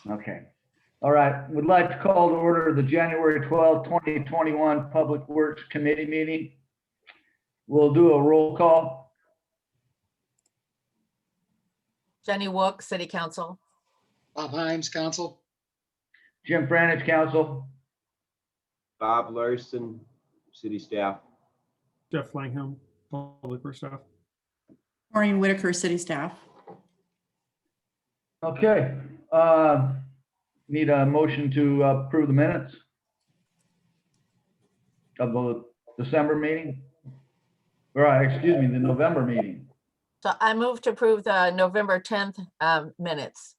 Okay. All right. Would like to call to order the January 12th, 2021 Public Works Committee meeting. We'll do a roll call. Jenny Wook, City Council. Bob Himes, Council. Jim Franich, Council. Bob Larson, city staff. Jeff Langham, Public Works staff. Maureen Whitaker, city staff. Okay. Need a motion to approve the minutes of the December meeting. Right, excuse me, the November meeting. So I move to approve the November 10th minutes.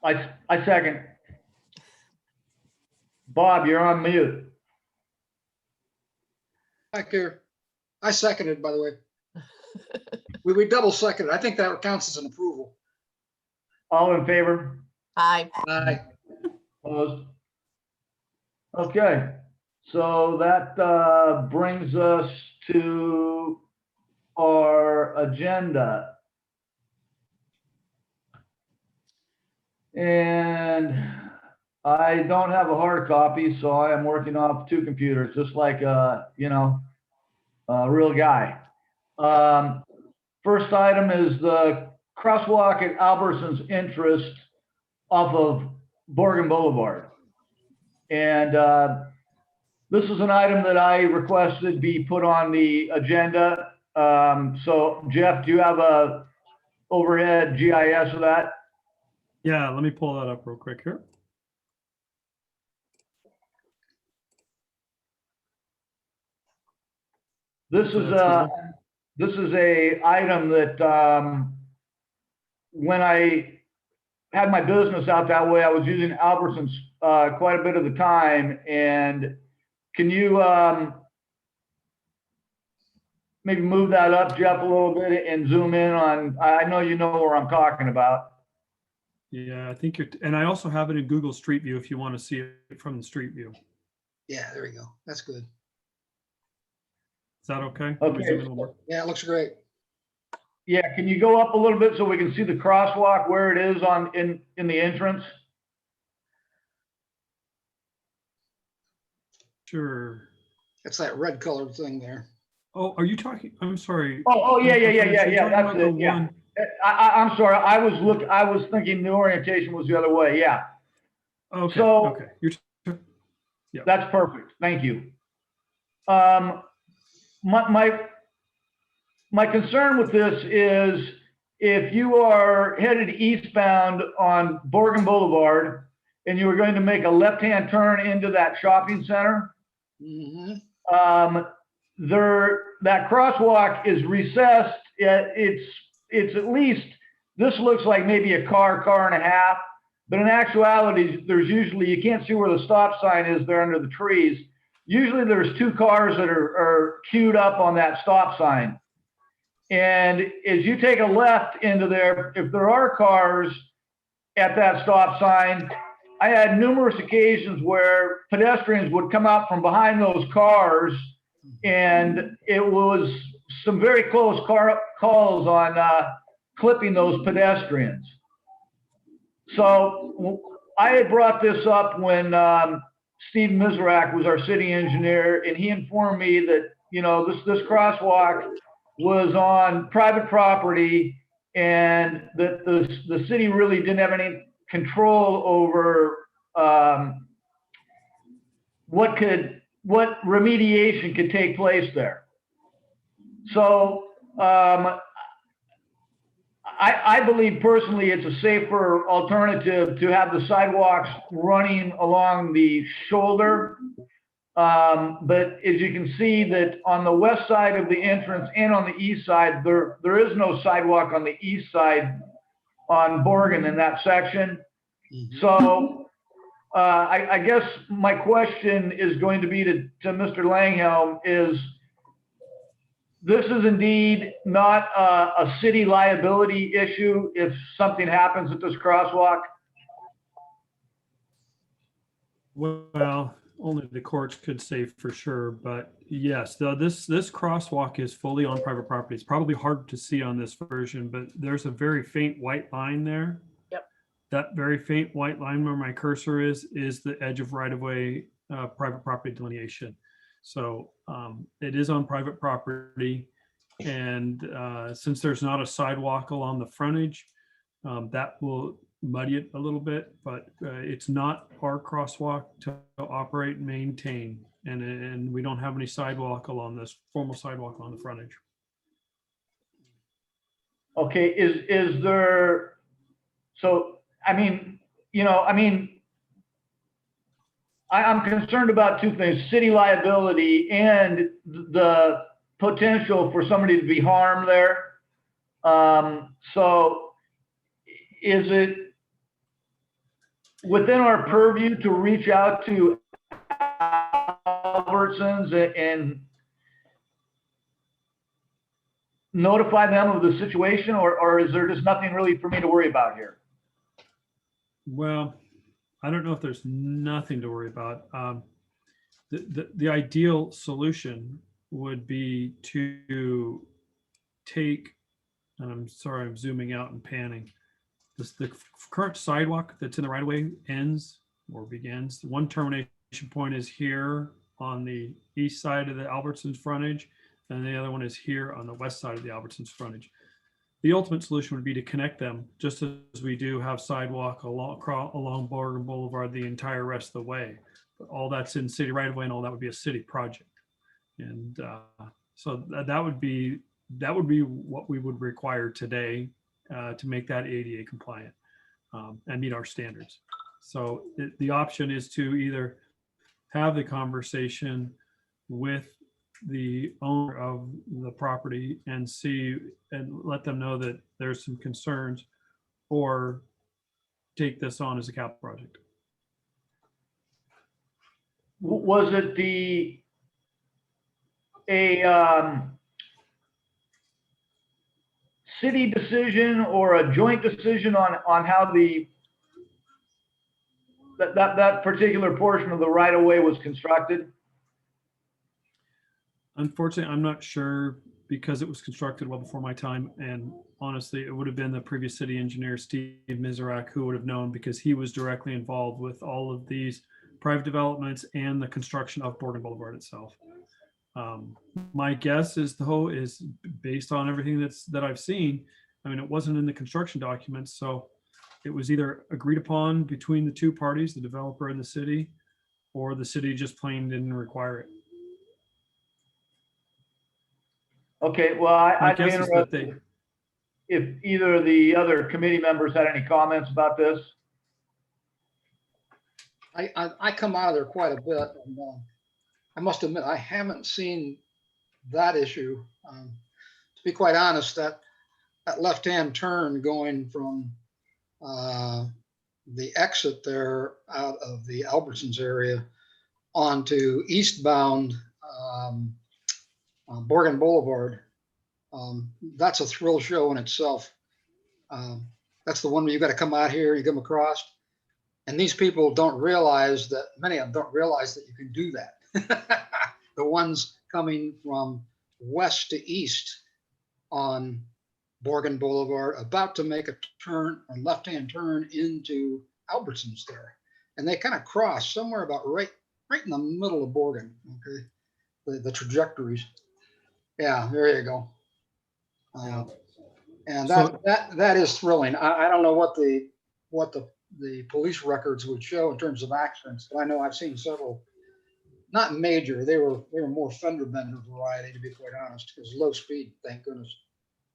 I second. Bob, you're on mute. Back here. I seconded, by the way. We double seconded. I think that counts as an approval. All in favor? Aye. Aye. Opposed? Okay, so that brings us to our agenda. And I don't have a hard copy, so I am working off two computers, just like, a real guy. First item is the crosswalk at Albertson's interest off of Borgen Boulevard. And this is an item that I requested be put on the agenda. So Jeff, do you have a overhead GIS of that? Yeah, let me pull that up real quick here. This is a item that when I had my business out that way, I was using Albertsons quite a bit of the time. And can you maybe move that up, Jeff, a little bit and zoom in on, I know you know where I'm talking about. Yeah, I think and I also have it in Google Street View if you want to see it from the Street View. Yeah, there we go. That's good. Is that okay? Okay. Zoom in a little more. Yeah, it looks great. Yeah, can you go up a little bit so we can see the crosswalk where it is in the entrance? Sure. It's that red colored thing there. Oh, are you talking? I'm sorry. Oh, yeah. You're talking That's about the it. Yeah. one- I'm sorry. I was thinking the orientation was the other way. Yeah, Okay, So- okay. that's perfect. Thank you. My concern with this is if you are headed eastbound on Borgen Boulevard and you are going to make a left-hand turn into that shopping center, Mhm. that crosswalk is recessed. It's at least, this looks like maybe a car and a half, but in actuality, there's usually, you can't see where the stop sign is there under the trees. Usually there's two cars that are queued up on that stop sign. And as you take a left into there, if there are cars at that stop sign, I had numerous occasions where pedestrians would come out from behind those cars, and it was some very close calls on clipping those pedestrians. So I had brought this up when Steve Mizrak was our city engineer, and he informed me that, this crosswalk was on private property and that the city really didn't have any control over what remediation could take place there. So I believe personally it's a safer alternative to have the sidewalks running along the shoulder. But as you can see that on the west side of the entrance and on the east side, there is no sidewalk on the east side on Borgen in that section. Mhm. So I guess my question is going to be to Mr. Langhelm is, this is indeed not a city liability issue if something happens at this crosswalk? Well, only the courts could say for sure, but yes, this crosswalk is fully on private property. It's probably hard to see on this version, but there's a very faint white line there. Yep. That very faint white line where my cursor is the edge of right-of-way, private property delineation. So it is on private property. And since there's not a sidewalk along the frontage, that will muddy it a little bit, but it's not our crosswalk to operate and maintain. And we don't have any sidewalk along this, formal sidewalk on the frontage. Okay, is there, so, I mean, I'm concerned about two things, city liability and the potential for somebody to be harmed there. So is it within our purview to reach out to Albertsons and notify them of the situation, or is there just nothing really for me to worry about here? Well, I don't know if there's nothing to worry about. The ideal solution would be to take, and I'm sorry, I'm zooming out and panning. The current sidewalk that's in the right of way ends or begins. One termination point is here on the east side of the Albertsons frontage, and the other one is here on the west side of the Albertsons frontage. The ultimate solution would be to connect them, just as we do have sidewalk along Borgen Boulevard the entire rest of the way. But all that's in city right of way, and all that would be a city project. And so that would be what we would require today to make that ADA compliant and meet our standards. So the option is to either have the conversation with the owner of the property and see and let them know that there's some concerns, or take this on as a capital project. Was it a city decision or a joint decision on how that particular portion of the right of way was constructed? Unfortunately, I'm not sure, because it was constructed well before my time. And honestly, it would have been the previous city engineer, Steve Miserak, who would have known, because he was directly involved with all of these private developments and the construction of Borgen Boulevard itself. My guess is based on everything that I've seen. I mean, it wasn't in the construction documents, so it was either agreed upon between the two parties, the developer and the city, or the city just plain didn't require it. Okay, well, My I'd be guess is that interested if either of the other committee members had any comments about this. I come out of there quite a bit, and I must admit, I haven't seen that issue. To be quite honest, that left-hand turn going from the exit there out of the Albertsons area onto eastbound Borgen Boulevard, that's a thrill show in itself. That's the one where you got to come out here, you come across, and these people don't realize that, many of them don't realize that you can do that. The ones coming from west to east on Borgen Boulevard, about to make a turn, a left-hand turn into Albertsons there. And they kind of cross somewhere about right in the middle of Borgen, okay? The trajectories. Yeah, there you go. And that is thrilling. I don't know what the police records would show in terms of accidents, but I know I've seen several, not major, they were more fender bender variety, to be quite honest, because low speed, thank goodness.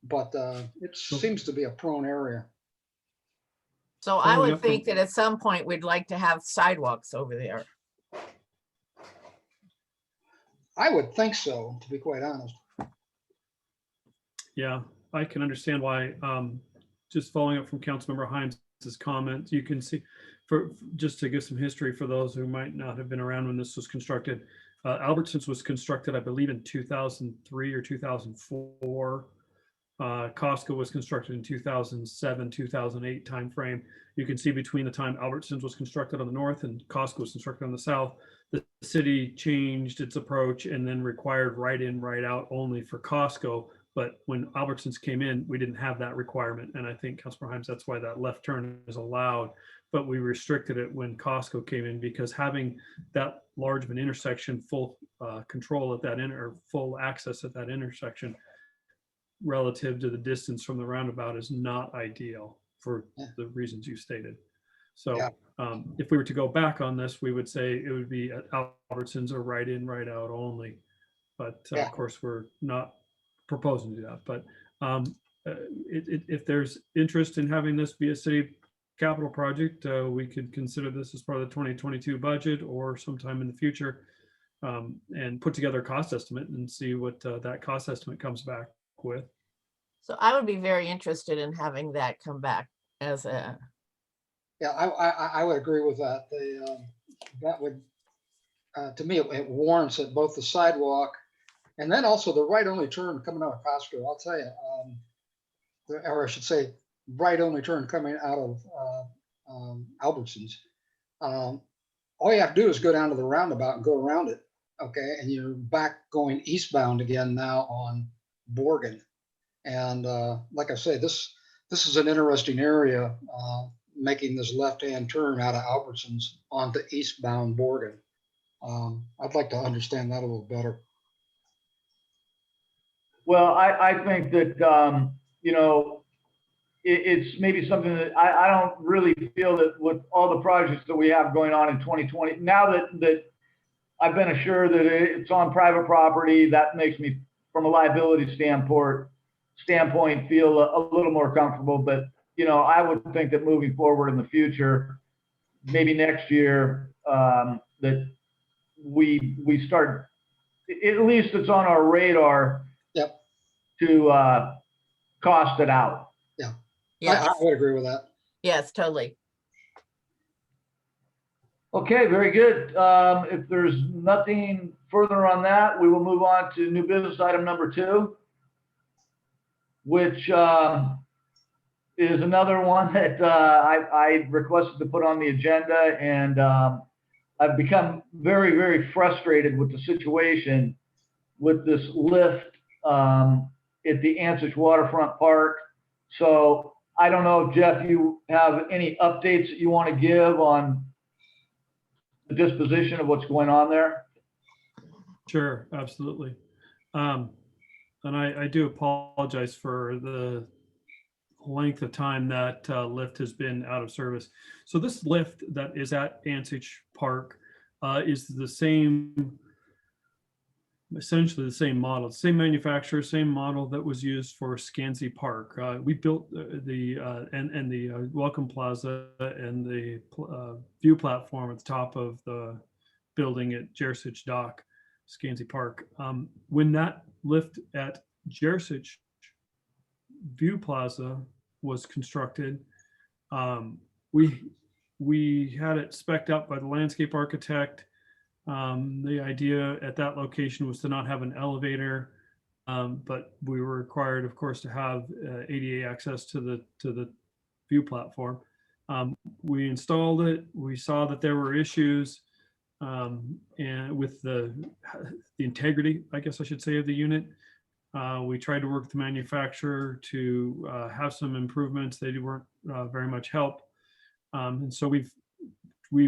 But it seems to be a prone area. So I would think that at some point we'd like to have sidewalks over there. I would think so, to be quite honest. Yeah, I can understand why. Just following up from Councilmember Hymes's comment, you can see, just to give some history for those who might not have been around when this was constructed, Albertsons was constructed, I believe, in 2003 or 2004. Costco was constructed in 2007, 2008 timeframe. You can see between the time Albertsons was constructed on the north and Costco was constructed on the south, the city changed its approach and then required right in, right out only for Costco. But when Albertsons came in, we didn't have that requirement. And I think, Councilor Himes, that's why that left turn is allowed. But we restricted it when Costco came in, because having that large of an intersection, full control at that or full access at that intersection relative to the distance from the roundabout is not ideal for Yeah. the reasons you stated. So Yeah. if we were to go back on this, we would say it would be at Albertsons or right in, right out only. But Yeah. of course, we're not proposing to do that. But if there's interest in having this be a city capital project, we could consider this as part of the 2022 budget or sometime in the future, and put together a cost estimate and see what that cost estimate comes back with. So I would be very interested in having that come back as a, Yeah, I would agree with that. That would, to me, it warrants it, both the sidewalk and then also the right only turn coming out of Costco. I'll tell you, or I should say, right only turn coming out of Albertsons. All you have to do is go down to the roundabout and go around it. Okay, and you're back going eastbound again now on Borgen. And like I say, this is an interesting area, making this left-hand turn out of Albertsons onto eastbound Borgen. I'd like to understand that a little better. Well, I think that, you know, it's maybe something that I don't really feel that with all the projects that we have going on in 2020, now that I've been assured that it's on private property, that makes me, from a liability standpoint, feel a little more comfortable. But, you know, I would think that moving forward in the future, maybe next year, that we start, at least it's on our radar. Yep. To cost it out. yes, I would agree with that. yes, totally. Okay, very good. If there's nothing further on that, we will move on to new business item number 2, which is another one that I requested to put on the agenda, and I've become very, very frustrated with the situation with this lift at the Ansich Waterfront Park. So I don't know if, Jeff, you have any updates that you want to give on the disposition of what's going on there? Sure, absolutely. And I do apologize for the length of time that lift has been out of service. So this lift that is at Ansich Park is the same, essentially the same model, same manufacturer, same model that was used for Scansey Park. We built the Welcome Plaza and the view platform at the top of the building at Jersich Dock, Scansey Park. When that lift at Jersich View Plaza was constructed, we had it spec'd out by the landscape architect. The idea at that location was to not have an elevator, but we were required, of course, to have ADA access to the view platform. We installed it. We saw that there were issues and with the integrity, I guess I should say, of the unit. We tried to work with the manufacturer to have some improvements. They weren't very much help. And so we've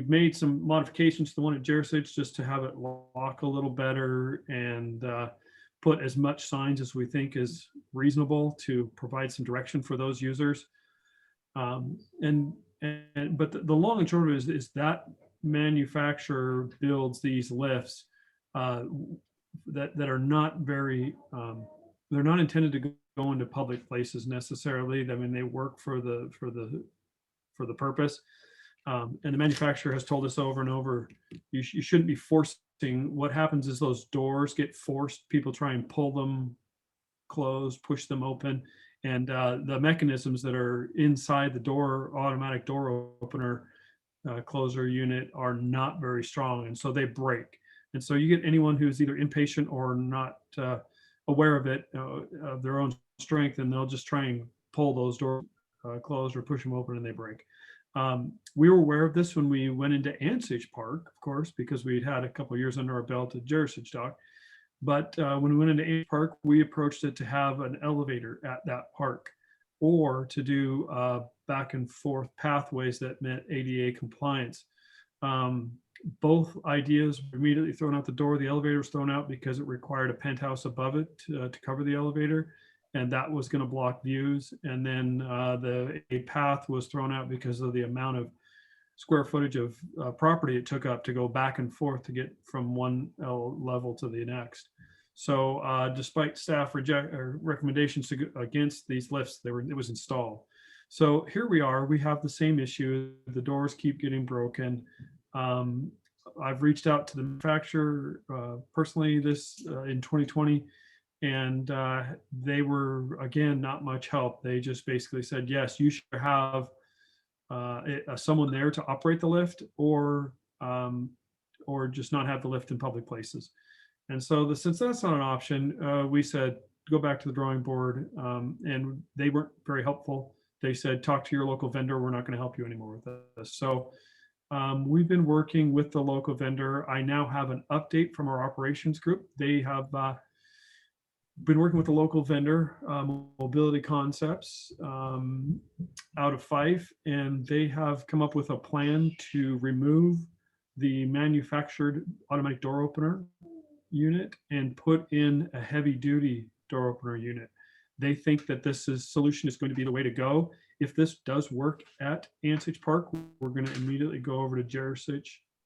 made some modifications to the one at Jersich just to have it lock a little better and put as much signs as we think is reasonable to provide some direction for those users. But the long and short of it is that manufacturer builds these lifts that are not very, they're not intended to go into public places necessarily. I mean, they work for the purpose. And the manufacturer has told us over and over, you shouldn't be forcing. What happens is those doors get forced. People try and pull them closed, push them open. And the mechanisms that are inside the door, automatic door opener, closer unit are not very strong. And so they break. And so you get anyone who's either impatient or not aware of it, of their own strength, and they'll just try and pull those doors closed or push them open and they break. We were aware of this when we went into Ansage Park, of course, because we'd had a couple of years under our belt at Jersey Dock. But when we went into Ansage Park, we approached it to have an elevator at that park, or to do back and forth pathways that met ADA compliance. Both ideas were immediately thrown out the door. The elevator was thrown out because it required a penthouse above it to cover the elevator, and that was going to block views. And then a path was thrown out because of the amount of square footage of property it took up to go back and forth to get from one level to the next. So despite staff recommendations against these lifts, it was installed. So here we are. We have the same issue. The doors keep getting broken. I've reached out to the manufacturer personally in 2020, and they were, again, not much help. They just basically said, yes, you should have someone there to operate the lift, or just not have the lift in public places. And so since that's not an option, we said, go back to the drawing board, and they weren't very helpful. They said, talk to your local vendor. We're not going to help you anymore with this. So we've been working with the local vendor. I now have an update from our operations group. They have been working with the local vendor, Mobility Concepts, out of Fife, and they have come up with a plan to remove the manufactured automatic door opener unit and put in a heavy duty door opener unit. They think that this solution is going to be the way to go. If this does work at Ansage Park, we're going to immediately go over to Jersey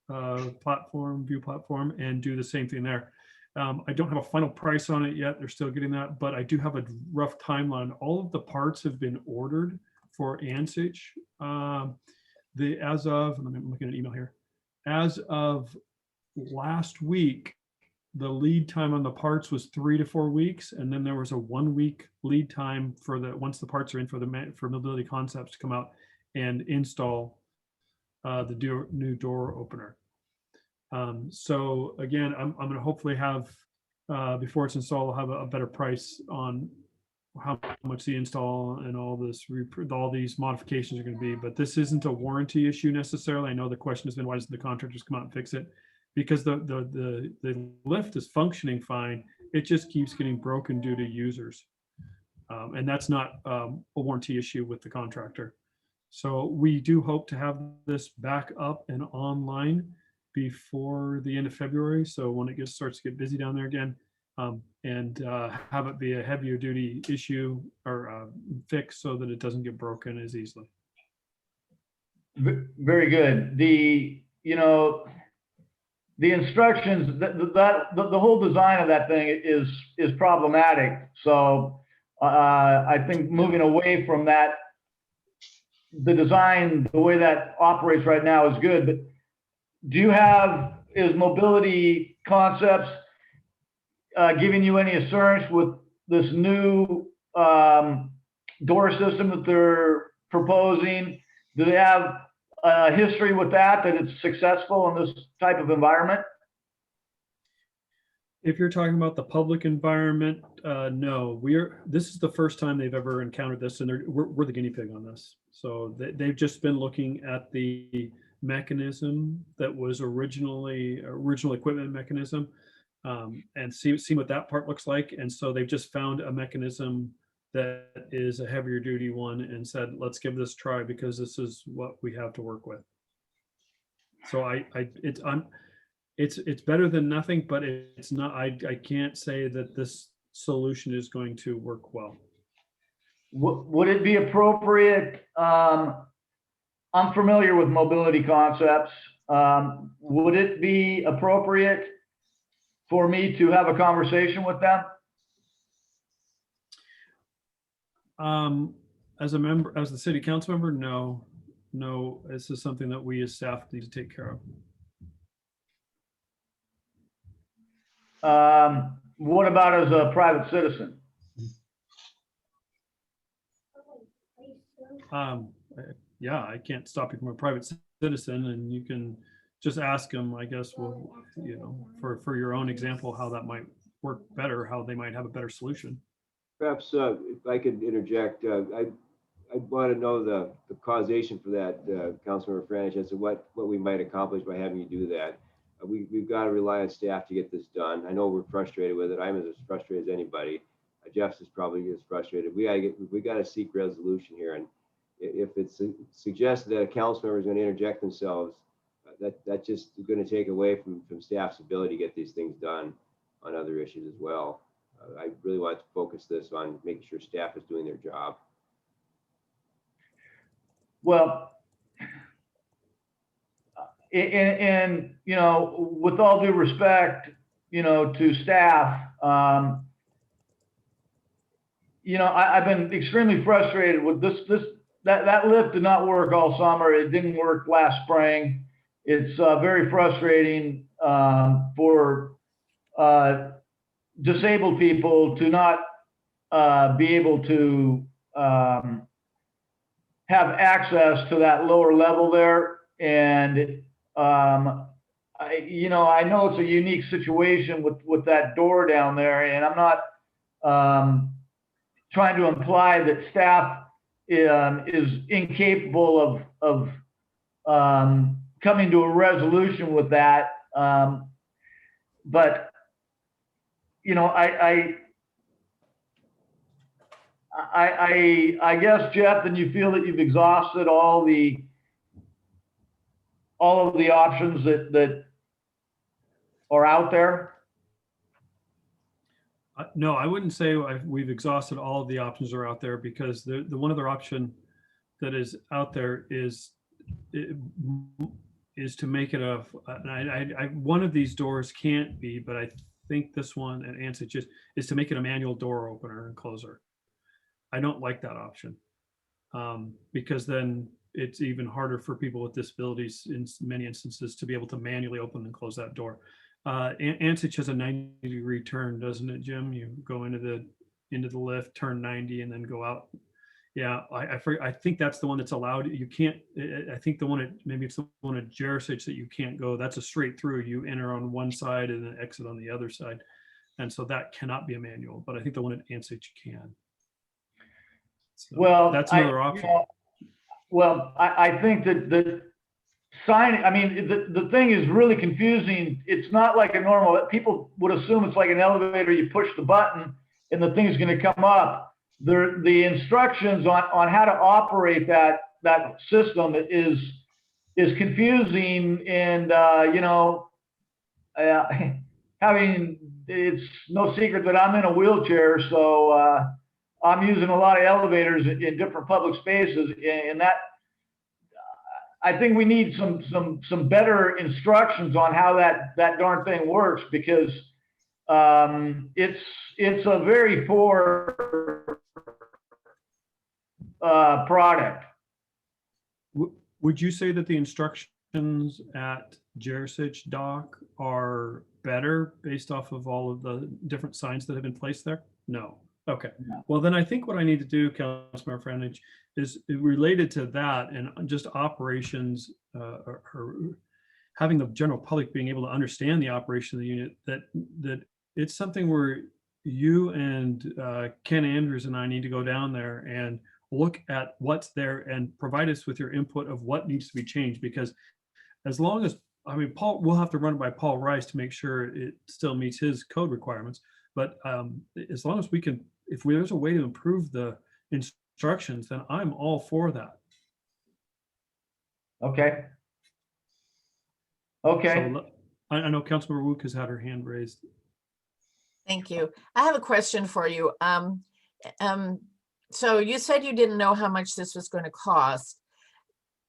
view platform, and do the same thing there. I don't have a final price on it yet. They're still getting that, but I do have a rough timeline. All of the parts have been ordered for Ansage. As of, I'm looking at an email here. As of last week, the lead time on the parts was 3 to 4 weeks, and then there was a 1 week lead time once the parts are in for Mobility Concepts to come out and install the new door opener. So again, I'm going to hopefully have before it's installed, I'll have a better price on how much the install and all these modifications are going to be. But this isn't a warranty issue necessarily. I know the question has been, why doesn't the contractors come out and fix it? Because the lift is functioning fine. It just keeps getting broken due to users. And that's not a warranty issue with the contractor. So we do hope to have this back up and online before the end of February. So when it starts to get busy down there again, and have it be a heavier duty issue or fix so that it doesn't get broken as easily. Very good. The instructions, the whole design of that thing is problematic. So I think moving away from that, the design, the way that operates right now is good. But is Mobility Concepts giving you any assurance with this new door system that they're proposing? Do they have a history with that it's successful in this type of environment? If you're talking about the public environment, no. This is the first time they've ever encountered this, and we're the guinea pig on this. So they've just been looking at the mechanism that was original equipment mechanism, and see what that part looks like. And so they've just found a mechanism that is a heavier duty one and said, let's give this a try because this is what we have to work with. So it's better than nothing, but it's not, I can't say that this solution is going to work well. Would it be appropriate? I'm familiar with Mobility Concepts. Would it be appropriate for me to have a conversation with them? As the city council member, no, this is something that we as staff need to take care of. What about as a private citizen? Yeah, I can't stop you from a private citizen, and you can just ask them, I guess, well, for your own example, how that might work better, how they might have a better solution. Perhaps if I could interject, I'd want to know the causation for that, Councilmember Franich, as to what we might accomplish by having you do that. We've got to rely on staff to get this done. I know we're frustrated with it. I'm as frustrated as anybody. Jeff's is probably as frustrated. We got to seek resolution here. And if it's suggested that a council member is going to interject themselves, that's just going to take away from staff's ability to get these things done on other issues as well. I really want to focus this on making sure staff is doing their job. Well, and you know, with all due respect, you know, to staff, you know, I've been extremely frustrated with that lift did not work all summer. It didn't work last spring. It's very frustrating for disabled people to not be able to have access to that lower level there. And you know, I know it's a unique situation with that door down there, and I'm not trying to imply that staff is incapable of coming to a resolution with that. But you know, I guess, Jeff, then you feel that you've exhausted all of the options that are out there? No, I wouldn't say we've exhausted all of the options that are out there, because the one other option that is out there is to make it one of these doors can't be, but I think this one at Ansich just is to make it a manual door opener and closer. I don't like that option because then it's even harder for people with disabilities in many instances to be able to manually open and close that door. Ansich has a 90-degree turn, doesn't it, Jim? You go into the lift, turn 90, and then go out. Yeah, I think that's the one that's allowed. You can't. I think the one maybe it's the one at Jersich that you can't go. That's a straight through. You enter on one side and then exit on the other side, and so that cannot be a manual. But I think the one at Ansich can. So Well, that's another option. I think that sign. I mean, the thing is really confusing. It's not like a normal. People would assume it's like an elevator. You push the button and the thing's going to come up. The instructions on how to operate that system is confusing, and you know, it's no secret that I'm in a wheelchair, so I'm using a lot of elevators in different public spaces, and that I think we need some better instructions on how that darn thing works, because it's a very poor product. Would you say that the instructions at Jersich Dock are better based off of all of the different signs that have been placed there? No. Okay. No. Well, then I think what I need to do, Councilmember Franich, is related to that and just operations or having the general public being able to understand the operation of the unit, that it's something where you and Ken Andrews and I need to go down there and look at what's there and provide us with your input of what needs to be changed. Because as long as, I mean, we'll have to run it by Paul Rice to make sure it still meets his code requirements. But as long as we can, if there's a way to improve the instructions, then I'm all for that. Okay. Okay. So I know Councilmember Wook has had her hand raised. Thank you. I have a question for you. So you said you didn't know how much this was going to cost.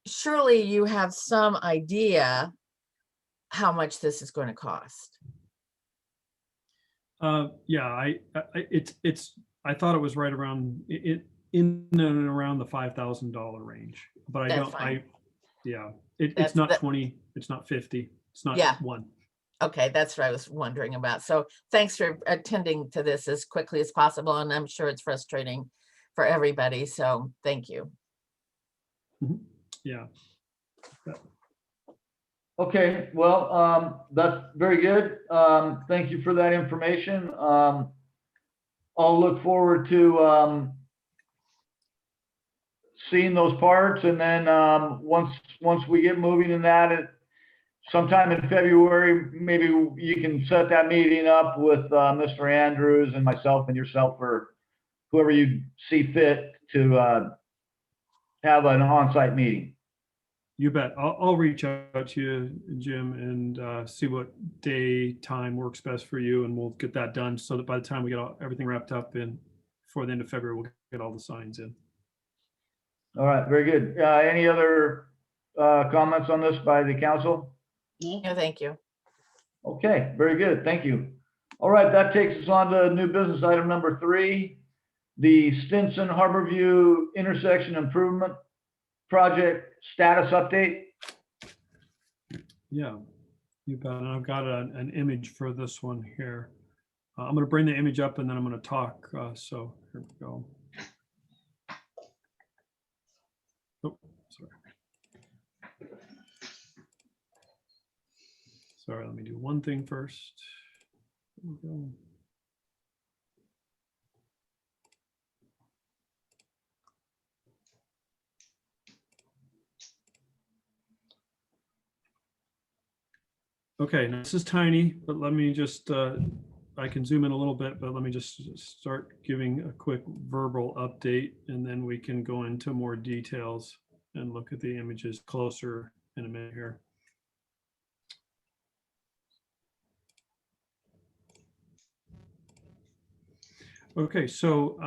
Surely you have some idea how much this is going to cost. Yeah, I thought it was right around in and around the $5,000 range, but I That's don't. fine. It's not 20. It's not 50. It's not Yeah. one. Okay, that's what I was wondering about. So thanks for attending to this as quickly as possible. And I'm sure it's frustrating for everybody. So thank you. Yeah. Okay, well, that's very good. Thank you for that information. I'll look forward to seeing those parts, and then, once we get moving in that, sometime in February, maybe you can set that meeting up with, Mr. Andrews and myself and yourself, or whoever you see fit to, have an on-site meeting. You bet. I'll reach out to you, Jim, and see what day, time works best for you, and we'll get that done so that by the time we get everything wrapped up in before the end of February, we'll get all the signs in. All right, very good. Any other, comments on this by the council? No, thank you. Okay, very good. Thank you. All right, that takes us on to new business item number 3, the Stinson Harborview intersection improvement project status update. Yeah, you bet. And I've got an image for this one here. I'm going to bring the image up and then I'm going to talk. So here we go. Oh, sorry. Sorry, let me do one thing first. There we go. Okay, now this is tiny, but let me just, I can zoom in a little bit, but let me just start giving a quick verbal update, and then we can go into more details and look at the images closer in a minute here. Okay, so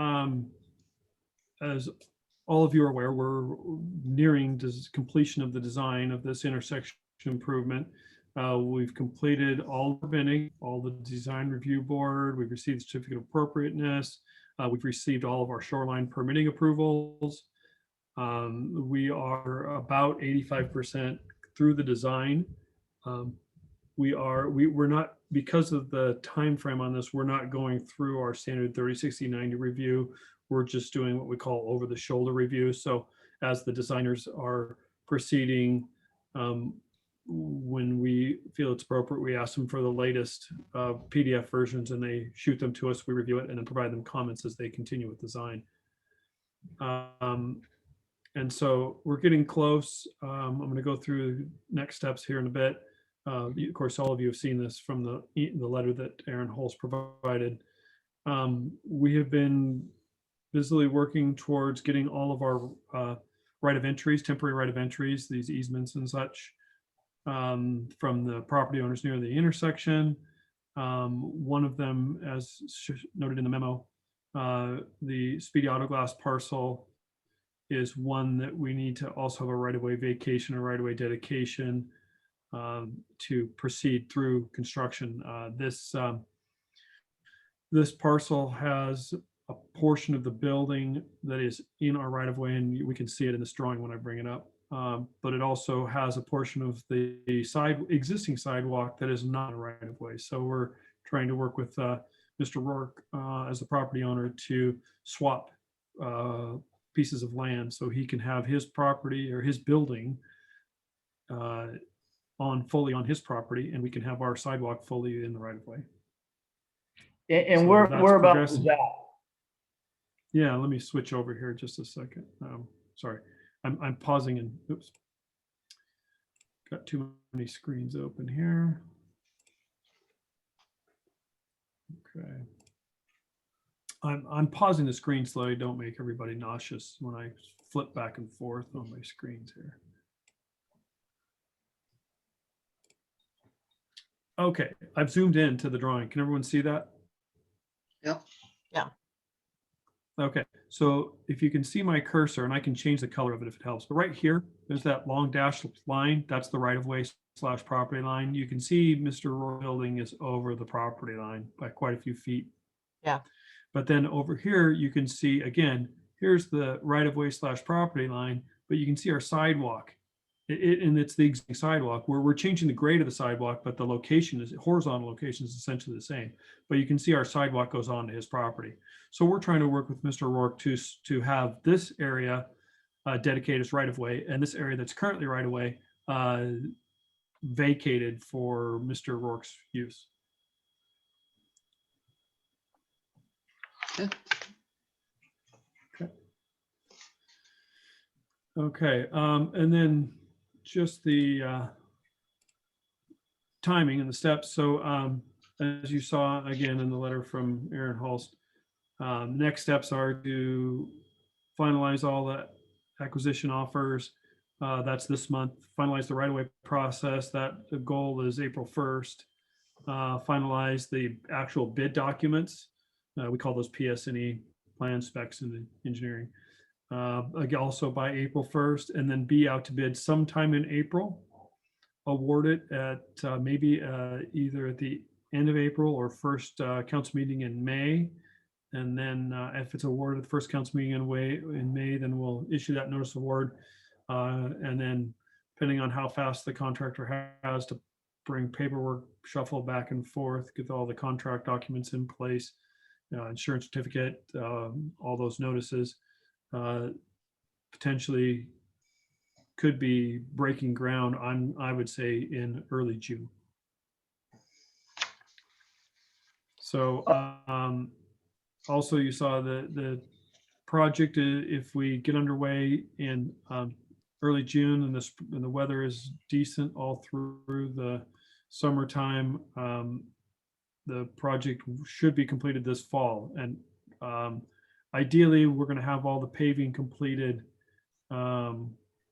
as all of you are aware, we're nearing completion of the design of this intersection improvement. We've completed all the bidding, all the design review board. We've received certificate of appropriateness. We've received all of our shoreline permitting approvals. We are about 85% through the design. We're not, because of the time frame on this, we're not going through our standard 30, 60, 90 review. We're just doing what we call over the shoulder review. So as the designers are proceeding, when we feel it's appropriate, we ask them for the latest PDF versions and they shoot them to us. We review it and then provide them comments as they continue with design. And so we're getting close. I'm going to go through next steps here in a bit. Of course, all of you have seen this from the letter that Aaron Holz provided. We have been busily working towards getting all of our right of entries, temporary right of entries, these easements and such, from the property owners near the intersection. One of them, as noted in the memo, the Speedy Auto Glass parcel is one that we need to also have a right-of-way vacation or right-of-way dedication to proceed through construction. This parcel has a portion of the building that is in our right-of-way, and we can see it in this drawing when I bring it up. But it also has a portion of the existing sidewalk that is not a right-of-way. So we're trying to work with Mr. Rourke as the property owner to swap pieces of land so he can have his property or his building fully on his property, and we can have our sidewalk fully in the right-of-way. And So where that's whereabouts is progressing. that? Yeah, let me switch over here just a second. Sorry, I'm pausing and oops, got too many screens open here. Okay, I'm pausing the screen so I don't make everybody nauseous when I flip back and forth on my screens here. Okay, I've zoomed in to the drawing. Can everyone see that? Yep. Yeah. Okay, so if you can see my cursor, and I can change the color of it if it helps, but right here, there's that long dashed line. That's the right-of-way / property line. You can see Mr. Rourke building is over the property line by quite a few feet. Yeah. But then over here, you can see, again, here's the right-of-way / property line, but you can see our sidewalk. And it's the existing sidewalk where we're changing the grade of the sidewalk, but the location is horizontal location is essentially the same. But you can see our sidewalk goes on to his property. So we're trying to work with Mr. Rourke to have this area dedicated as right of way, and this area that's currently right of way vacated for Mr. Rourke's use. Okay. Okay. Okay, and then just the timing and the steps. So as you saw again in the letter from Aaron Holst, next steps are to finalize all the acquisition offers. That's this month. Finalize the right-of-way process. That the goal is April 1st. Finalize the actual bid documents. We call those PS&E, plan specs and engineering. Also by April 1st, and then be out to bid sometime in April. Award it at maybe either at the end of April or first council meeting in May. And then if it's awarded the first council meeting in May, then we'll issue that notice of award. And then depending on how fast the contractor has to bring paperwork, shuffle back and forth, get all the contract documents in place, insurance certificate, all those notices, potentially could be breaking ground on, I would say, in early June. So also you saw the project, if we get underway in early June and the weather is decent all through the summertime, the project should be completed this fall. And ideally, we're going to have all the paving completed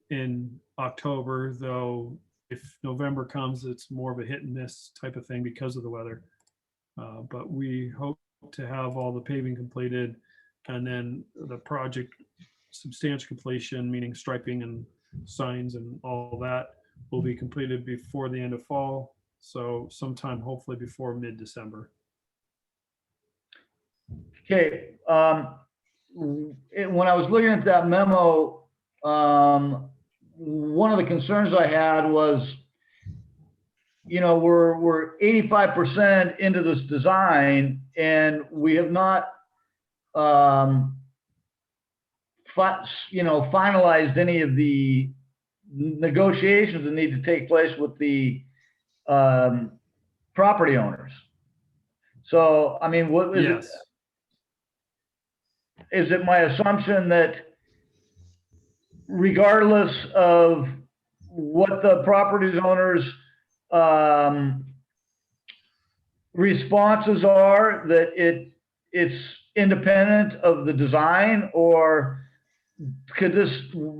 in October, though if November comes, it's more of a hit and miss type of thing because of the weather. But we hope to have all the paving completed, and then the project substantial completion, meaning striping and signs and all that, will be completed before the end of fall. So sometime hopefully before mid-December. Okay. When I was looking at that memo, one of the concerns I had was, you know, we're 85% into this design, and we have not, finalized any of the negotiations that need to take place with the property owners. So, I mean, what is Yes. it? Is it my assumption that regardless of what the property owners' responses are, that it's independent of the design, or could this,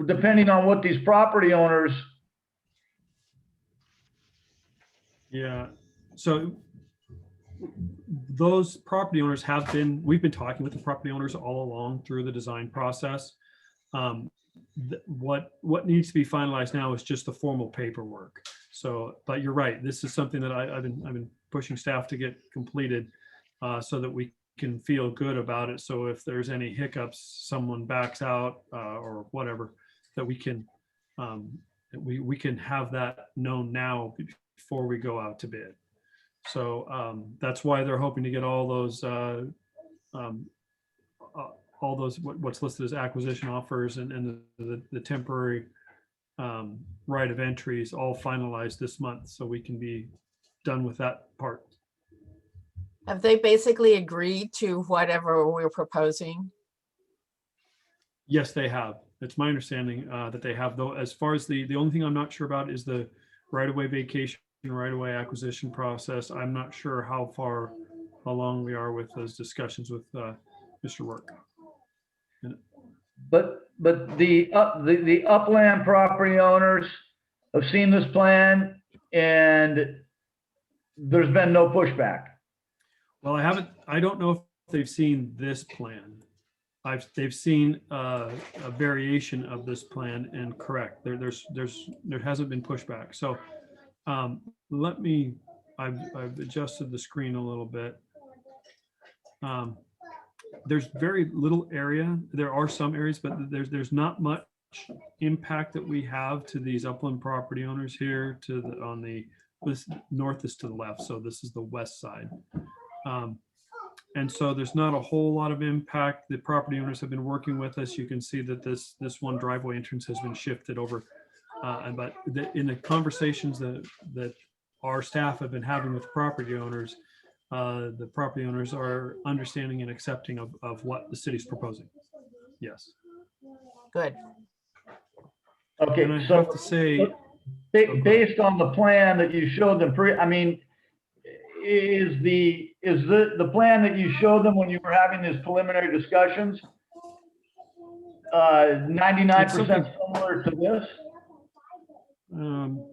depending on what these property owners? Yeah. So those property owners we've been talking with the property owners all along through the design process. What needs to be finalized now is just the formal paperwork. So, but you're right. This is something that I've been pushing staff to get completed so that we can feel good about it. So if there's any hiccups, someone backs out or whatever, that we can have that known now before we go out to bid. So that's why they're hoping to get all those what's listed as acquisition offers and the temporary right of entries all finalized this month, so we can be done with that part. Have they basically agreed to whatever we're proposing? Yes, they have. It's my understanding that they have, though. As far as the only thing I'm not sure about is the right-of-way vacation, right-of-way acquisition process. I'm not sure how far along we are with those discussions with Mr. Work. But the upland property owners have seen this plan, and there's been no pushback. Well, I don't know if they've seen this plan. They've seen a variation of this plan, and correct, there hasn't been pushback. So I've adjusted the screen a little bit. There's very little area. There are some areas, but there's not much impact that we have to these upland property owners here this north is to the left. So this is the west side. And so there's not a whole lot of impact. The property owners have been working with us. You can see that this one driveway entrance has been shifted over. But in the conversations that our staff have been having with property owners, the property owners are understanding and accepting of what the city's proposing. Yes. Good. And I Okay, have to so say, based on the plan that you showed them, I mean, is the plan that you showed them when you were having these preliminary discussions, 99% similar to this? um,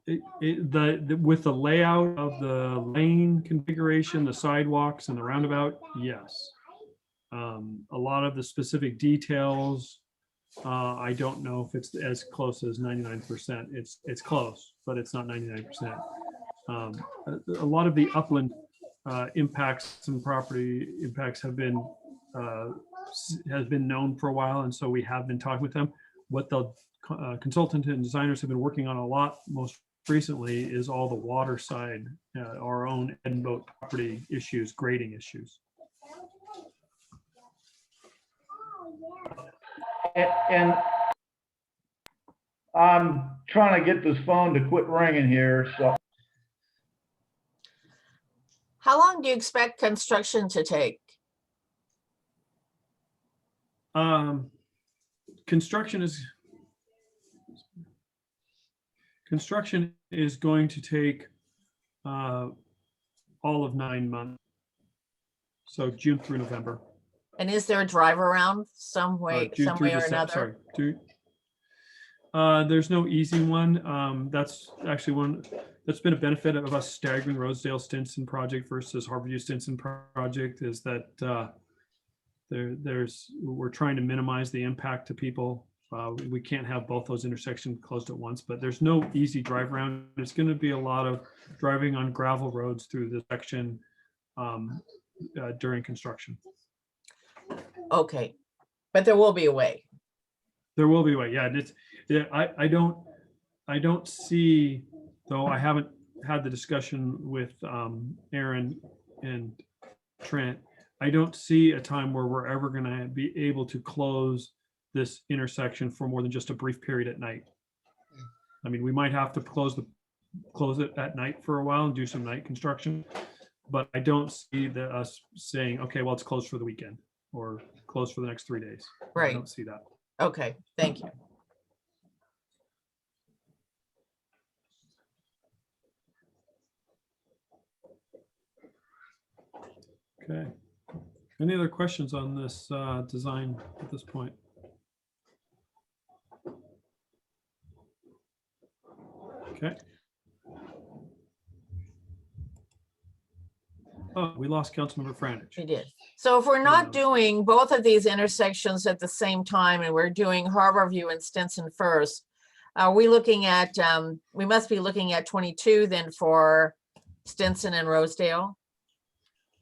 with the layout of the lane configuration, the sidewalks and the roundabout, yes. A lot of the specific details, I don't know if it's as close as 99%. It's close, but it's not 99%. A lot of the upland impacts and property impacts have been known for a while, and so we have been talking with them. What the consultant and designers have been working on a lot most recently is all the water side, our own end boat property issues, grading issues. And I'm trying to get this phone to quit ringing here, so. How long do you expect construction to take? Construction is going to take all of 9 months. So June through November. And is there a drive around some way June through or December, sorry, another? there's no easy one. That's actually one that's been a benefit of us staggering Rosedale Stinson project versus Harborview Stinson project, is that we're trying to minimize the impact to people. We can't have both those intersections closed at once, but there's no easy drive around. It's going to be a lot of driving on gravel roads through this section during construction. Okay, but there will be a way. There will be a way. Yeah, I don't see, though I haven't had the discussion with Aaron and Trent. I don't see a time where we're ever going to be able to close this intersection for more than just a brief period at night. I mean, we might have to close it at night for a while and do some night construction, but I don't see us saying, okay, well, it's closed for the weekend or closed for the next 3 days. I Right. don't see that. Okay, thank you. Okay. Any other questions on this design at this point? Okay. Oh, we lost Councilmember Franich. We did. So if we're not doing both of these intersections at the same time and we're doing Harborview and Stinson first, are we looking at, we must be looking at 22 then for Stinson and Rosedale?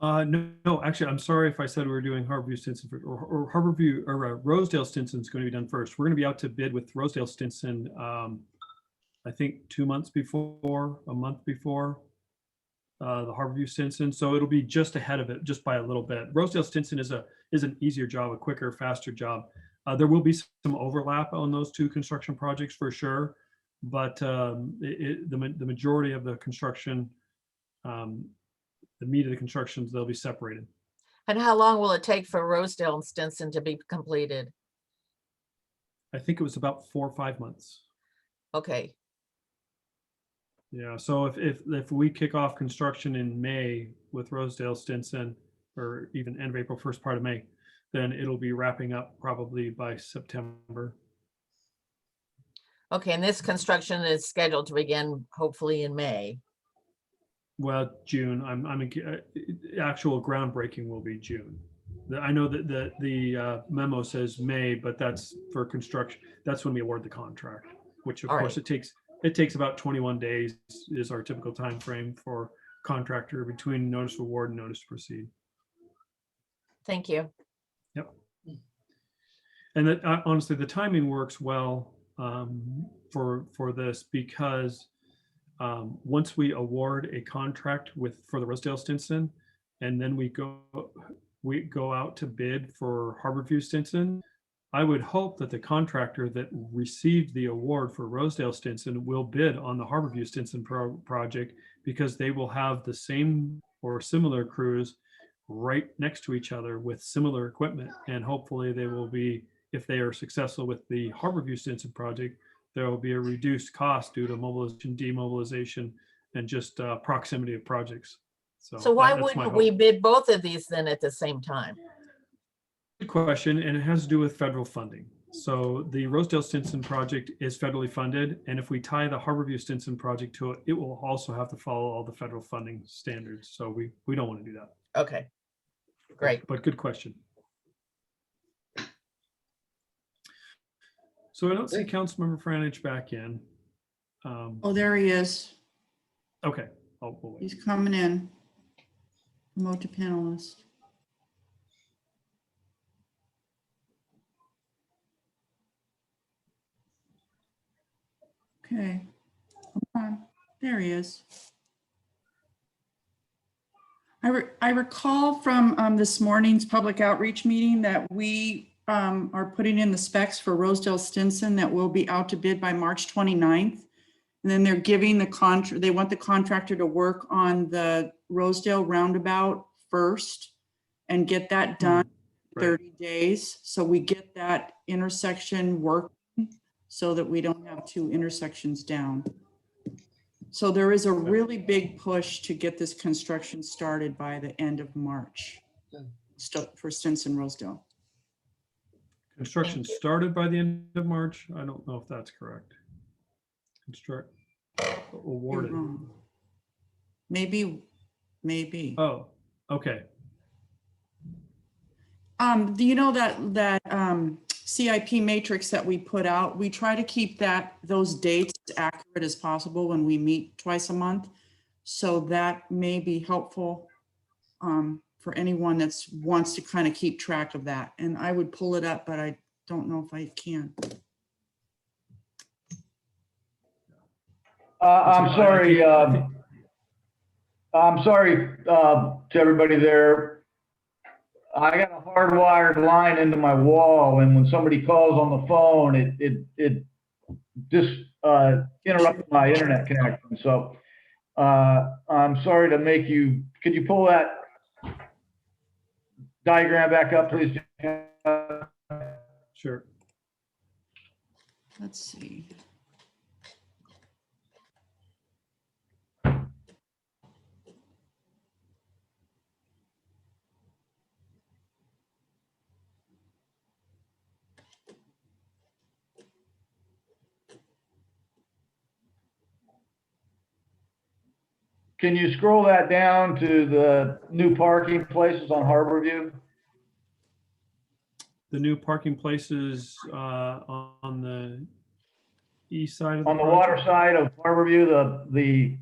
No, actually, I'm sorry if I said we were doing Harborview Stinson or Harborview or Rosedale Stinson is going to be done first. We're going to be out to bid with Rosedale Stinson, I think 2 months before, a month before the Harborview Stinson. So it'll be just ahead of it, just by a little bit. Rosedale Stinson is an easier job, a quicker, faster job. There will be some overlap on those two construction projects for sure, but the majority of the construction, the meat of the constructions, they'll be separated. And how long will it take for Rosedale and Stinson to be completed? I think it was about 4 or 5 months. Okay, Yeah, so if we kick off construction in May with Rosedale Stinson, or even end of April, first part of May, then it'll be wrapping up probably by September. okay, and this construction is scheduled to begin hopefully in May. Well, June. Actual groundbreaking will be June. I know that the memo says May, but that's for construction. That's when we award the contract, which of All course right. it takes about 21 days is our typical time frame for contractor between notice of award and notice to proceed. Thank you. Yep. And that honestly, the timing works well for this because once we award a contract for the Rosedale Stinson, and then we go out to bid for Harborview Stinson, I would hope that the contractor that received the award for Rosedale Stinson will bid on the Harborview Stinson project, because they will have the same or similar crews right next to each other with similar equipment, and hopefully they will be if they are successful with the Harborview Stinson project, there will be a reduced cost due to mobilization, demobilization, and just proximity of projects. So why that's my wouldn't hope. we bid both of these then at the same time? Good question, and it has to do with federal funding. So the Rosedale Stinson project is federally funded, and if we tie the Harborview Stinson project to it, it will also have to follow all the federal funding standards. So we don't want to do that. Okay, great. But good question. So I don't see Councilmember Franich back in. Oh, there he is. Okay, we'll wait. He's coming in. Promote to panelist. Okay. Come on. There he is. I recall from this morning's public outreach meeting that we are putting in the specs for Rosedale Stinson that will be out to bid by March 29th. And then they're giving the they want the contractor to work on the Rosedale roundabout first and get that done in Right. 30 days. So we get that intersection working so that we don't have two intersections down. So there is a really big push to get this construction started by the end of March for Stinson Rosedale. Construction started by the end of March. I don't know if that's correct. Construct awarded. You're wrong. Maybe. Oh, okay. Do you know that CIP matrix that we put out? We try to keep those dates as accurate as possible when we meet twice a month. So that may be helpful for anyone that wants to kind of keep track of that. And I would pull it up, but I don't know if I can. I'm sorry. I'm sorry to everybody there. I got a hardwired line into my wall, and when somebody calls on the phone, it just interrupts my internet connection. So I'm sorry to make you. Could you pull that diagram back up, please? Sure. Let's see. Can you scroll that down to the new parking places on Harborview? The new parking places on the east side of On the water project? side of Harborview, the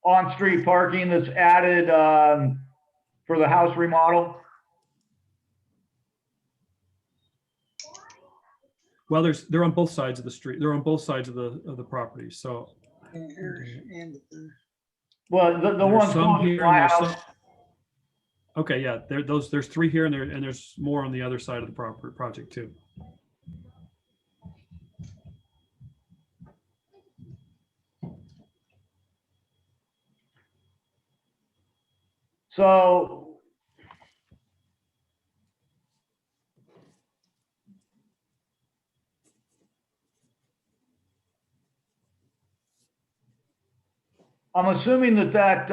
on-street parking that's added for the house remodel? Well, they're on both sides of the street. They're on both sides of the property. So Well, the there's ones some close to here my and there's house. some. Okay, yeah, there's three here and there's more on the other side of the property project too. So I'm assuming that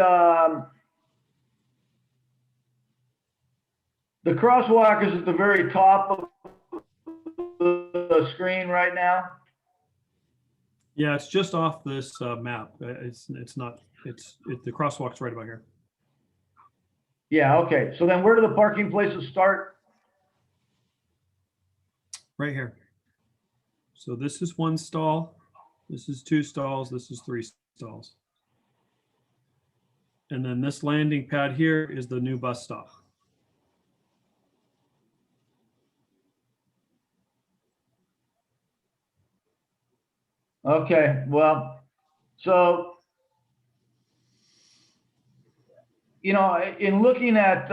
the crosswalk is at the very top of the screen right now. Yeah, it's just off this map. It's not. The crosswalk's right about here. Yeah, okay. So then where do the parking places start? Right here. So this is one stall. This is two stalls. This is three stalls. And then this landing pad here is the new bus stop. Okay, well, so, you know, in looking at,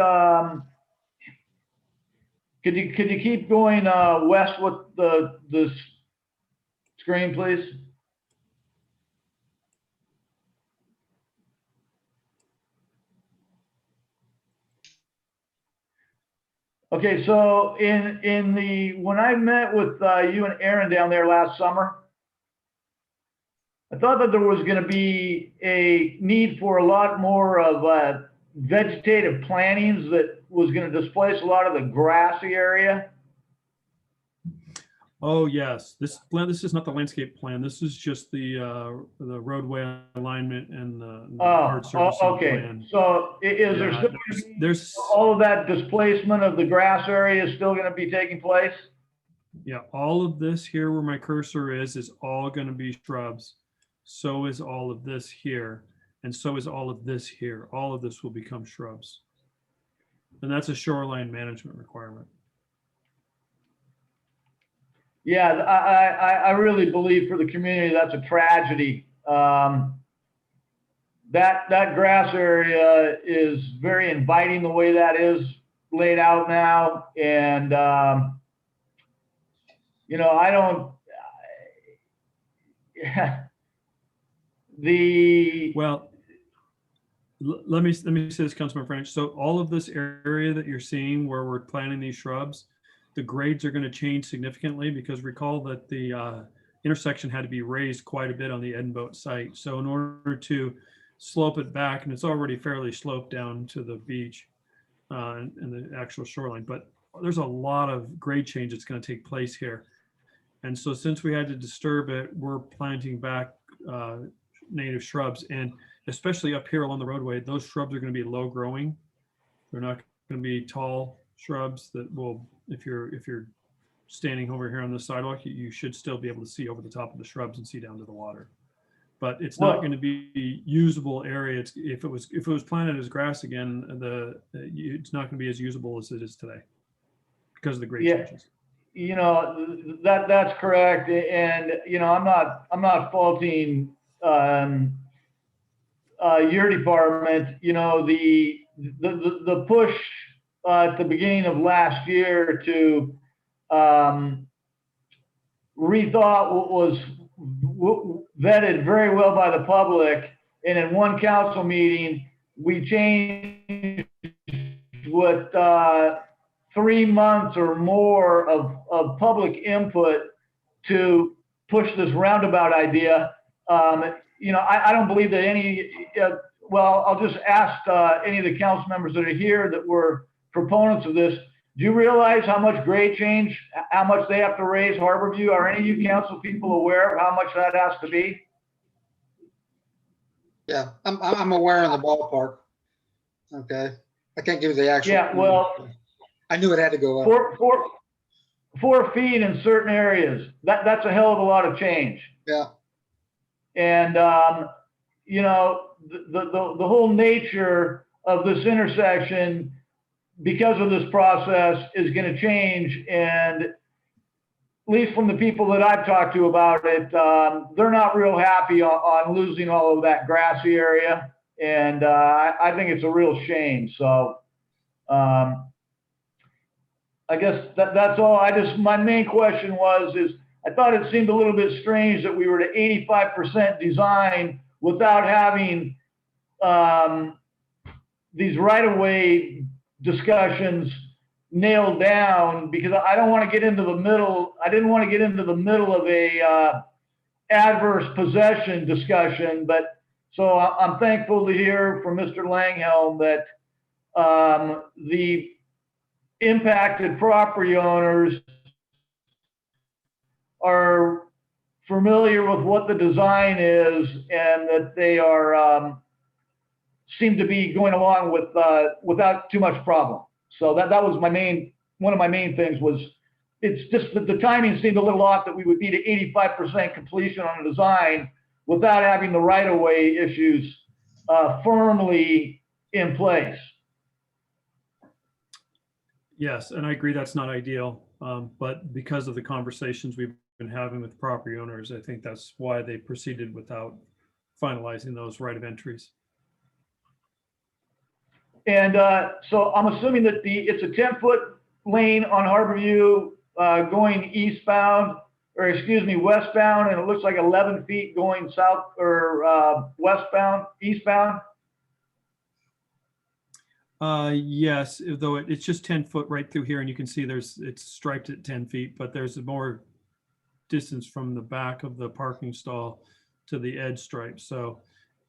could you keep going west with the screen, please? Okay, so when I met with you and Aaron down there last summer, I thought that there was going to be a need for a lot more of vegetative plantings that was going to displace a lot of the grassy area. Oh, yes, this plan, this is not the landscape plan. This is just the roadway alignment and the hard surfacing Okay. plan. So is there Yeah, still going to be there's, all of that displacement of the grass area is still going to be taking place? yeah, all of this here where my cursor is all going to be shrubs. So is all of this here. And so is all of this here. All of this will become shrubs. And that's a shoreline management requirement. Yeah, I really believe for the community, that's a tragedy. That grass area is very inviting the way that is laid out now. And, you know, I don't, Well, let me say this, Councilman French. So all of this area that you're seeing where we're planting these shrubs, the grades are going to change significantly because recall that the intersection had to be raised quite a bit on the Edinboat site. So in order to slope it back, and it's already fairly sloped down to the beach and the actual shoreline, but there's a lot of grade change that's going to take place here. And so since we had to disturb it, we're planting back native shrubs, and especially up here along the roadway, those shrubs are going to be low growing. They're not going to be tall shrubs that will, if you're standing over here on the sidewalk, you should still be able to see over the top of the shrubs and see down to the water. But it's not going to be usable area. If it was planted as grass again, it's not going to be as usable as it is today because of the grade changes. You know, that's correct. And, you know, I'm not faulting your department. You know, the push at the beginning of last year to rethought what was vetted very well by the public. And in one council meeting, we changed what 3 months or more of public input to push this roundabout idea. You know, I don't believe that well, I'll just ask any of the council members that are here that were proponents of this. Do you realize how much grade change, how much they have to raise Harborview? Are any of you council people aware of how much that has to be? Yeah, I'm aware in the ballpark. Okay, I can't give you the actual. Yeah, well, I knew it had to go up. 4 feet in certain areas. That's a hell of a lot of change. Yeah. And you know, the whole nature of this intersection, because of this process, is going to change. And at least from the people that I've talked to about it, they're not real happy on losing all of that grassy area. And I think it's a real shame. So I guess that's all. My main question is I thought it seemed a little bit strange that we were to 85% design without having these right-of-way discussions nailed down, because I don't want to get into the middle. I didn't want to get into the middle of a adverse possession discussion. But so I'm thankful to hear from Mr. Langhelm that the impacted property owners are familiar with what the design is, and that they are seem to be going along with without too much problem. So that was one of my main things was, it's just that the timing seemed a little off, that we would be to 85% completion on the design without having the right-of-way issues firmly in place. Yes, and I agree that's not ideal, but because of the conversations we've been having with property owners, I think that's why they proceeded without finalizing those right of entries. And so I'm assuming that it's a 10-foot lane on Harborview going eastbound, or excuse me, westbound, and it looks like 11 feet going south or eastbound. Yes, though it's just 10 foot right through here, and you can see it's striped at 10 feet, but there's more distance from the back of the parking stall to the edge stripe. So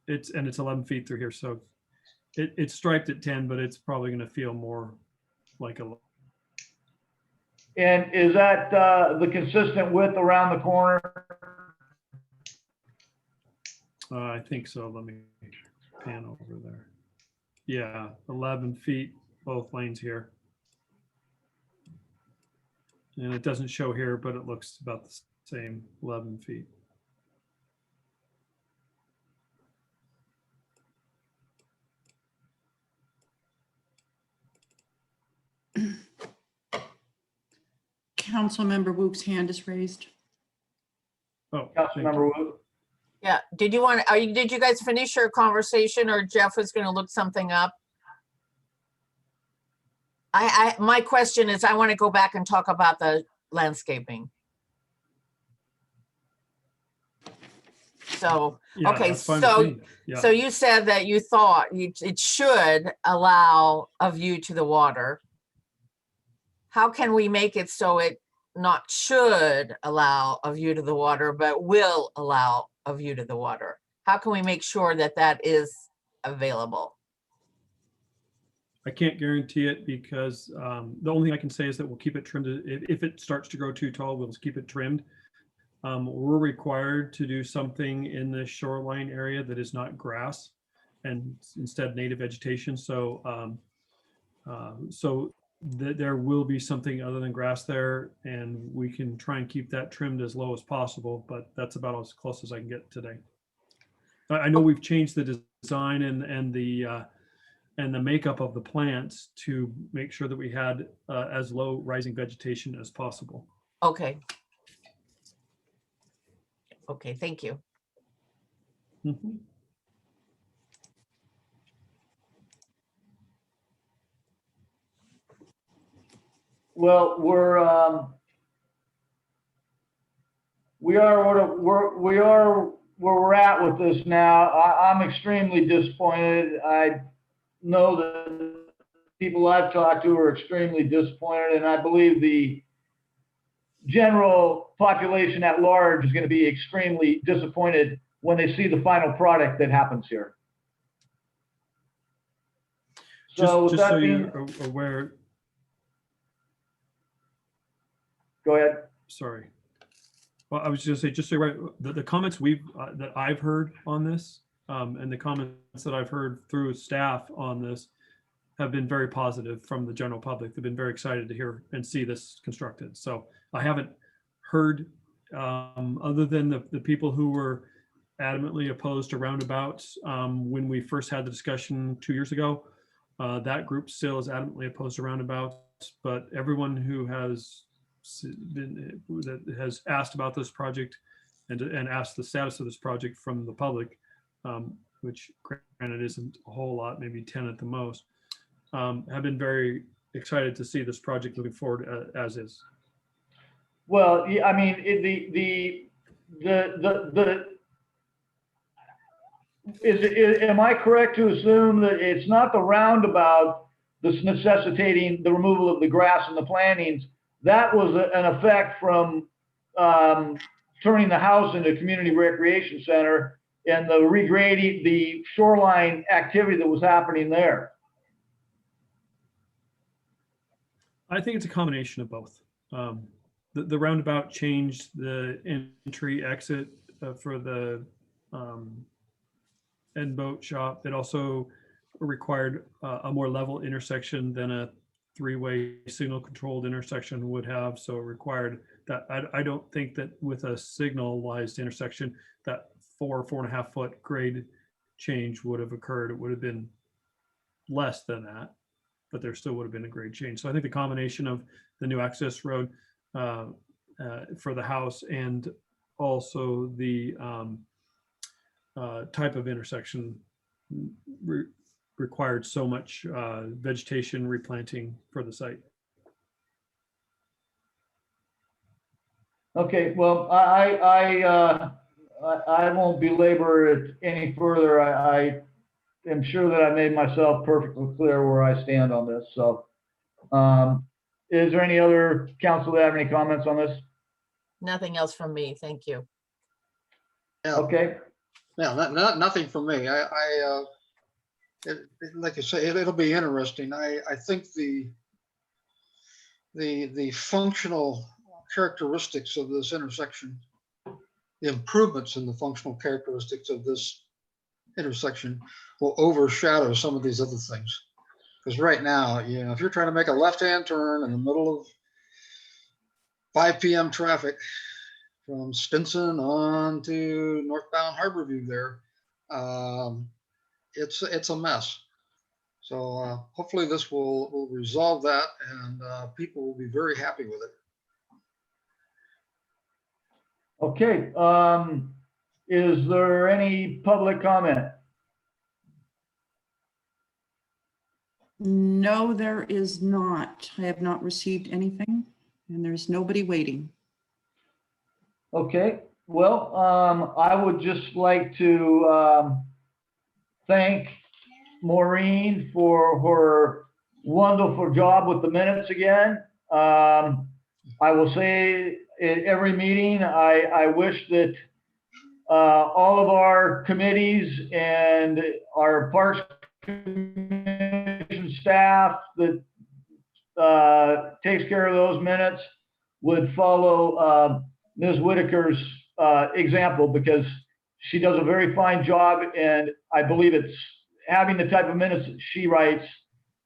it's 11 feet through here. So it's striped at 10, but it's probably going to feel more like a. And is that the consistent width around the corner? I think so. Let me pan over there. Yeah, 11 feet, both lanes here. And it doesn't show here, but it looks about the same, 11 feet. Councilmember Wook's hand is raised. Oh, thank you. Councilmember Wu? Yeah, did you guys finish your conversation, or Jeff was gonna look something up? My question is, I want to go back and talk about the landscaping. So, Yeah, okay, that's fine with so, me. Yeah. so you said that you thought it should allow a view to the water. How can we make it so it not should allow a view to the water, but will allow a view to the water? How can we make sure that that is available? I can't guarantee it because the only thing I can say is that we'll keep it trimmed. If it starts to grow too tall, we'll just keep it trimmed. We're required to do something in the shoreline area that is not grass and instead native vegetation. So, there will be something other than grass there, and we can try and keep that trimmed as low as possible, but that's about as close as I can get today. I know we've changed the design and the makeup of the plants to make sure that we had as low rising vegetation as possible. Okay. Okay, thank you. Mhm. Well, we are where we're at with this now. I'm extremely disappointed. I know that people I've talked to are extremely disappointed, and I believe the general population at large is going to be extremely disappointed when they see the final product that happens here. So with Just so that being, you're aware, go ahead. sorry. Well, I was just say, just so you're right, the comments that I've heard on this, and the comments that I've heard through staff on this have been very positive from the general public. They've been very excited to hear and see this constructed. So I haven't heard, other than the people who were adamantly opposed to roundabouts when we first had the discussion 2 years ago. That group still is adamantly opposed to roundabouts, but everyone who has asked about this project and asked the status of this project from the public, which granted isn't a whole lot, maybe 10 at the most, have been very excited to see this project moving forward as is. Well, yeah, I mean, am I correct to assume that it's not the roundabout that's necessitating the removal of the grass and the plantings? That was an effect from turning the house into a community recreation center and the regrading, the shoreline activity that was happening there. I think it's a combination of both. The roundabout changed the entry exit for the end boat shop. It also required a more level intersection than a three-way signal controlled intersection would have. So it required that. I don't think that with a signalized intersection, that 4.5 foot grade change would have occurred. It would have been less than that, but there still would have been a grade change. So I think the combination of the new access road for the house and also the type of intersection required so much vegetation replanting for the site. Okay, well, I won't belabor it any further. am sure that I made myself perfectly clear where I stand on this. So, is there any other council that have any comments on this? Nothing else from me. Thank you. Yeah, Okay, yeah, nothing from me. Like you say, it'll be interesting. I think the functional characteristics of this intersection, the improvements in the functional characteristics of this intersection will overshadow some of these other things. Because right now, you know, if you're trying to make a left-hand turn in the middle of 5 p.m. traffic from Stinson on to northbound Harborview there, it's a mess. So hopefully this will resolve that, and people will be very happy with it. okay. Is there any public comment? No, there is not. I have not received anything, and there's nobody waiting. Okay, well, I would just like to thank Maureen for her wonderful job with the minutes again. I will say at every meeting, I wish that all of our committees and our Parks Commission staff that takes care of those minutes would follow Ms. Whitaker's example, because she does a very fine job, and I believe it's having the type of minutes that she writes,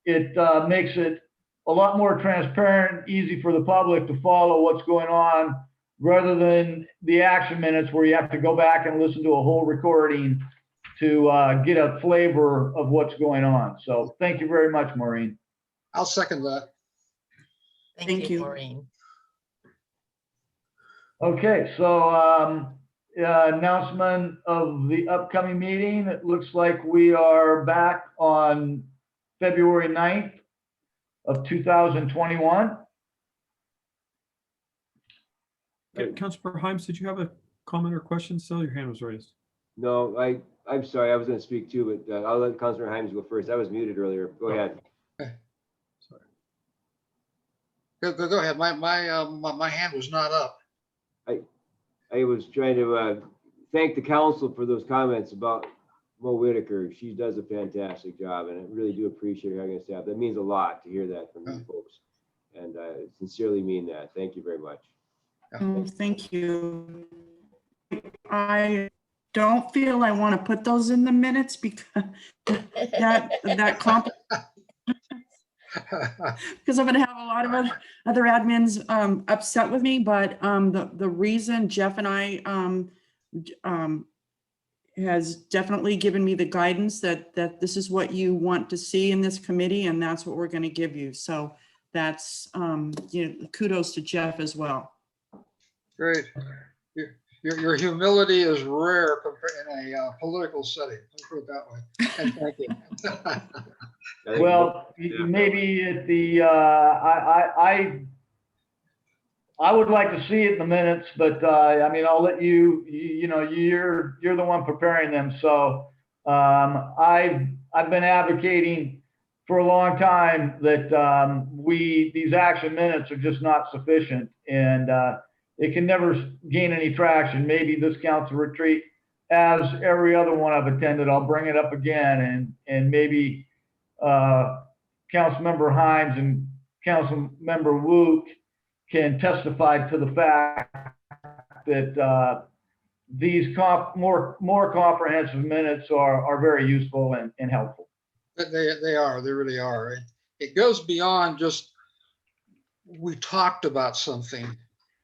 it makes it a lot more transparent, easy for the public to follow what's going on, rather than the action minutes where you have to go back and listen to a whole recording to get a flavor of what's going on. So thank you very much, Maureen. I'll second that. Thank you. Maureen. Okay, so announcement of the upcoming meeting. It looks like we are back on February 9th of 2021. Councilor Himes, did you have a comment or question? Still, your hand was raised. No, I'm sorry, I was going to speak too, but I'll let Councilor Himes go first. I was muted earlier. Go ahead. Sorry. Go ahead. My hand was not up. I was trying to thank the council for those comments about Mo Whitaker. She does a fantastic job, and I really do appreciate her having a staff. That means a lot to hear that from you folks, and I sincerely mean that. Thank you very much. Oh, thank you. I don't feel I want to put those in the minutes because that comp, because I'm going to have a lot of other admins upset with me. But the reason Jeff and I has definitely given me the guidance that this is what you want to see in this committee, and that's what we're going to give you. So that's kudos to Jeff as well. Great. Your humility is rare in a political setting. I'll put it that way. And thank you. Well, maybe at the, I would like to see it in the minutes, but I mean, I'll let you, you're the one preparing them. So I've been advocating for a long time that these action minutes are just not sufficient, and it can never gain any traction. Maybe this council retreat, as every other one I've attended, I'll bring it up again, and maybe Councilmember Himes and Councilmember Wook can testify to the fact that these more comprehensive minutes are very useful and helpful. They are. They really are. It goes beyond just we talked about something.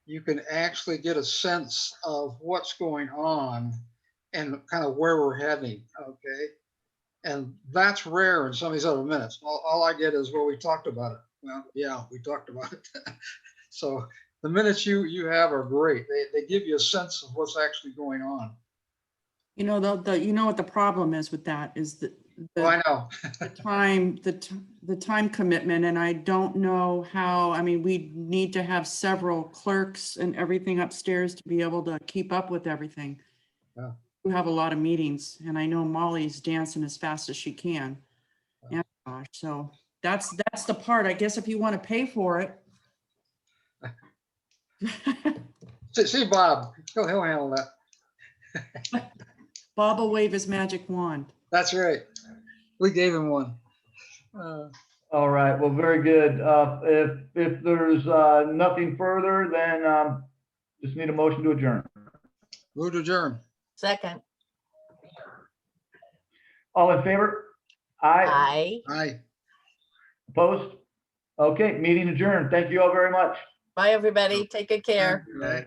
You can actually get a sense of what's going on and kind of where we're heading. Okay. And that's rare in some of these other minutes. All I get is, well, we talked about it. Well, yeah, we talked about it. So the minutes you have are great. They give you a sense of what's actually going on. You know, what the problem is with that is that Oh, I know. the time commitment, and I don't know how. I mean, we need to have several clerks and everything upstairs to be able to keep up with everything. Yeah. We have a lot of meetings, and I know Molly's dancing as fast as she can. And gosh, so that's the part, I guess, if you want to pay for it. See Bob, he'll handle that. Bob will wave his magic wand. That's right. We gave him one. All right, well, very good. If there's nothing further, then just need a motion to adjourn. Move to adjourn. Second, All in favor? Aye. aye. Aye. Opposed? Okay, meeting adjourned. Thank you all very much. Bye, everybody. Take good care. Aye.